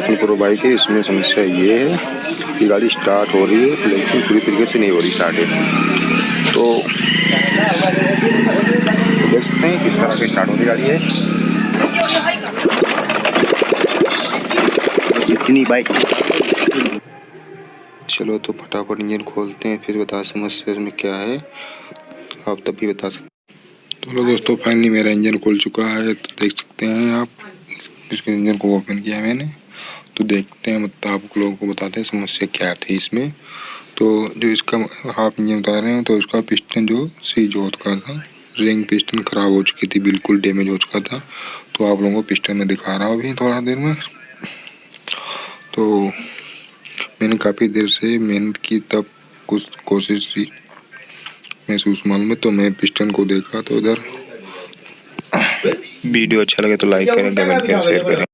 Pro bike है। इसमें समस्या ये है कि गाड़ी स्टार्ट हो रही है लेकिन पूरी तरीके से नहीं हो रही स्टार्ट है। तो देख सकते हैं किस तरह से स्टार्ट हो रही गाड़ी है। बस इतनी बाइक। चलो तो फटाफट इंजन खोलते हैं, फिर बता समस्या इसमें क्या है, आप तब भी बता सकते। तो दोस्तों फाइनली मेरा इंजन खुल चुका है। तो देख सकते हैं आप, इसके इंजन को ओपन किया मैंने। तो देखते हैं, मतलब आप लोगों को बताते हैं समस्या क्या थी इसमें। तो जो इसका हाफ इंजन बता रहे हैं, तो इसका पिस्टन जो सीज हो चुका था, रिंग पिस्टन खराब हो चुकी थी, बिल्कुल डैमेज हो चुका था। तो आप लोगों को पिस्टन में दिखा रहा हूँ अभी थोड़ा देर में। तो मैंने काफ़ी देर से मेहनत की, तब कुछ कोशिश की महसूस मालूम है। तो मैं पिस्टन को देखा तो उधर। वीडियो अच्छा लगे तो लाइक करें, कमेंट करें, शेयर करें।